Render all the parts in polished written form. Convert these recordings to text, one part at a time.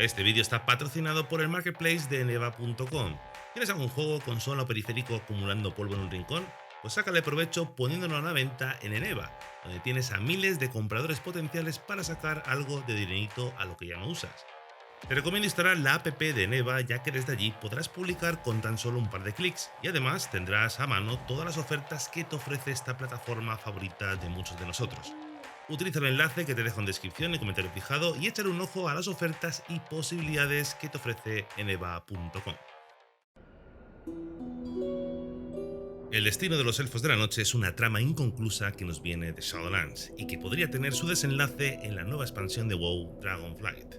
Este vídeo está patrocinado por el marketplace de Eneba.com. ¿Tienes algún juego, consola o periférico acumulando polvo en un rincón? Pues sácale provecho poniéndolo a la venta en Eneba, donde tienes a miles de compradores potenciales para sacar algo de dinerito a lo que ya no usas. Te recomiendo instalar la app de Eneba, ya que desde allí podrás publicar con tan solo un par de clics y además tendrás a mano todas las ofertas que te ofrece esta plataforma favorita de muchos de nosotros. Utiliza el enlace que te dejo en descripción y comentario fijado y échale un ojo a las ofertas y posibilidades que te ofrece eneba.com. El destino de los elfos de la noche es una trama inconclusa que nos viene de Shadowlands y que podría tener su desenlace en la nueva expansión de WoW, Dragonflight.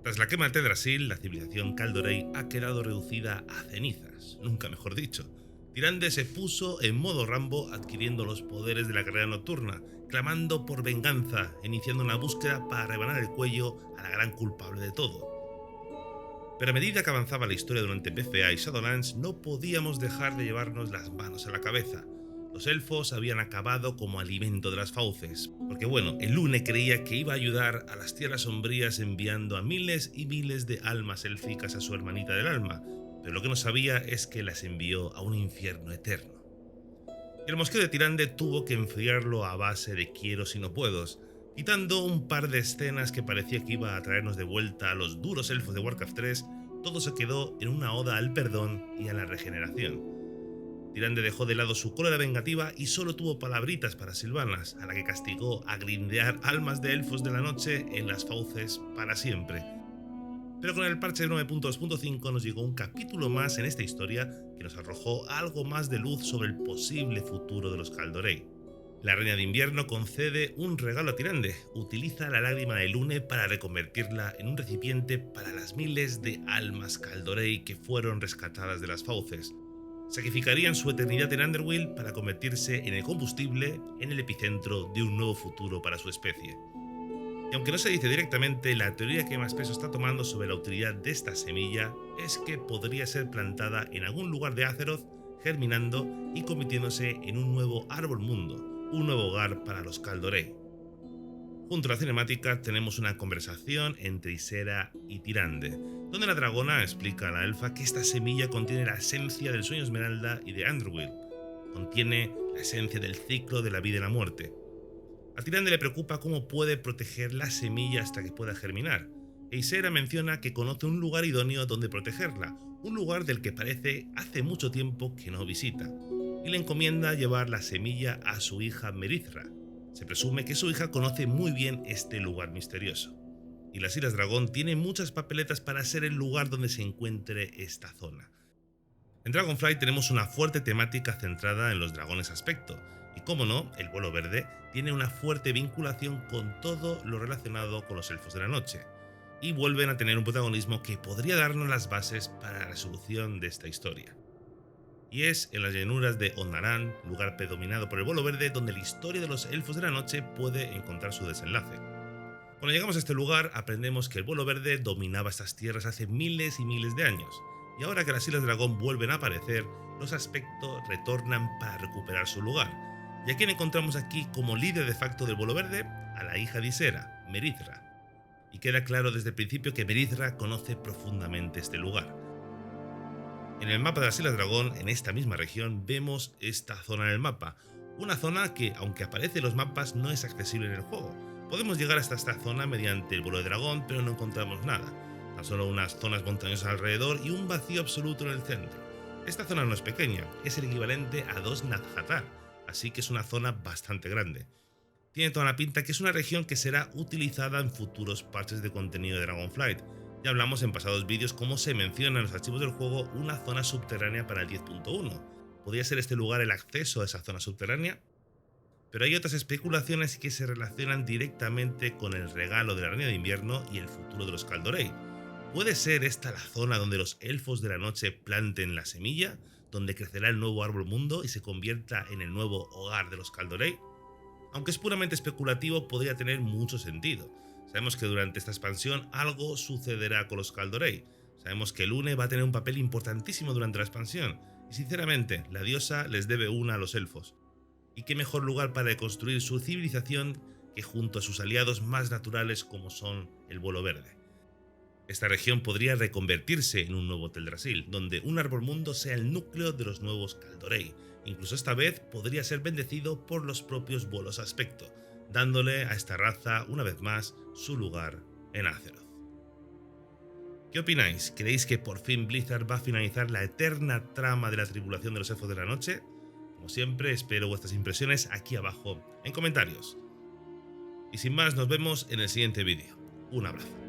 Tras la quema de Teldrassil, la civilización Kaldorei ha quedado reducida a cenizas, nunca mejor dicho. Tyrande se puso en modo Rambo adquiriendo los poderes de la carrera nocturna, clamando por venganza, iniciando una búsqueda para rebanar el cuello a la gran culpable de todo. Pero a medida que avanzaba la historia durante PCA y Shadowlands, no podíamos dejar de llevarnos las manos a la cabeza. Los elfos habían acabado como alimento de las fauces, porque bueno, el Lune creía que iba a ayudar a las tierras sombrías enviando a miles y miles de almas élficas a su hermanita del alma, pero lo que no sabía es que las envió a un infierno eterno. Y el mosqueo de Tyrande tuvo que enfriarlo a base de quieros y no puedos, quitando un par de escenas que parecía que iba a traernos de vuelta a los duros elfos de Warcraft 3, todo se quedó en una oda al perdón y a la regeneración. Tyrande dejó de lado su cólera vengativa y solo tuvo palabritas para Sylvanas, a la que castigó a grindear almas de elfos de la noche en las fauces para siempre. Pero con el parche 9.2.5 nos llegó un capítulo más en esta historia que nos arrojó algo más de luz sobre el posible futuro de los Kaldorei. La Reina de Invierno concede un regalo a Tyrande, utiliza la lágrima de Lune para reconvertirla en un recipiente para las miles de almas Kaldorei que fueron rescatadas de las fauces. Sacrificarían su eternidad en Underwild para convertirse en el combustible en el epicentro de un nuevo futuro para su especie. Y aunque no se dice directamente, la teoría que más peso está tomando sobre la utilidad de esta semilla es que podría ser plantada en algún lugar de Azeroth, germinando y convirtiéndose en un nuevo árbol mundo, un nuevo hogar para los Kaldorei. Junto a la cinemática tenemos una conversación entre Ysera y Tyrande, donde la dragona explica a la elfa que esta semilla contiene la esencia del sueño esmeralda y de Underwild, contiene la esencia del ciclo de la vida y la muerte. A Tyrande le preocupa cómo puede proteger la semilla hasta que pueda germinar, e Ysera menciona que conoce un lugar idóneo donde protegerla, un lugar del que parece hace mucho tiempo que no visita, y le encomienda llevar la semilla a su hija Merithra. Se presume que su hija conoce muy bien este lugar misterioso. Y las Islas Dragón tienen muchas papeletas para ser el lugar donde se encuentre esta zona. En Dragonflight tenemos una fuerte temática centrada en los dragones aspecto, y como no, el vuelo verde tiene una fuerte vinculación con todo lo relacionado con los elfos de la noche, y vuelven a tener un protagonismo que podría darnos las bases para la resolución de esta historia. Y es en las llanuras de Onnaran, lugar predominado por el vuelo verde, donde la historia de los elfos de la noche puede encontrar su desenlace. Cuando llegamos a este lugar, aprendemos que el vuelo verde dominaba estas tierras hace miles y miles de años, y ahora que las Islas Dragón vuelven a aparecer, los aspectos retornan para recuperar su lugar. ¿Y a quién encontramos aquí como líder de facto del vuelo verde? A la hija de Ysera, Merithra. Y queda claro desde el principio que Merithra conoce profundamente este lugar. En el mapa de las Islas Dragón, en esta misma región, vemos esta zona en el mapa. Una zona que, aunque aparece en los mapas, no es accesible en el juego. Podemos llegar hasta esta zona mediante el vuelo de dragón, pero no encontramos nada. Tan solo unas zonas montañosas alrededor y un vacío absoluto en el centro. Esta zona no es pequeña, es el equivalente a 2 Nazjatar, así que es una zona bastante grande. Tiene toda la pinta que es una región que será utilizada en futuros parches de contenido de Dragonflight. Ya hablamos en pasados vídeos cómo se menciona en los archivos del juego una zona subterránea para el 10.1. ¿Podría ser este lugar el acceso a esa zona subterránea? Pero hay otras especulaciones que se relacionan directamente con el regalo de la Reina de Invierno y el futuro de los Kaldorei. ¿Puede ser esta la zona donde los elfos de la noche planten la semilla, donde crecerá el nuevo árbol mundo y se convierta en el nuevo hogar de los Kaldorei? Aunque es puramente especulativo, podría tener mucho sentido. Sabemos que durante esta expansión algo sucederá con los Kaldorei. Sabemos que Lune va a tener un papel importantísimo durante la expansión, y sinceramente, la diosa les debe una a los elfos. Y qué mejor lugar para construir su civilización que junto a sus aliados más naturales como son el vuelo verde. Esta región podría reconvertirse en un nuevo Teldrassil, donde un árbol mundo sea el núcleo de los nuevos Kaldorei. Incluso esta vez podría ser bendecido por los propios Bolos Aspecto, dándole a esta raza una vez más su lugar en Azeroth. ¿Qué opináis? ¿Creéis que por fin Blizzard va a finalizar la eterna trama de la tribulación de los Elfos de la Noche? Como siempre, espero vuestras impresiones aquí abajo en comentarios. Y sin más, nos vemos en el siguiente vídeo. Un abrazo.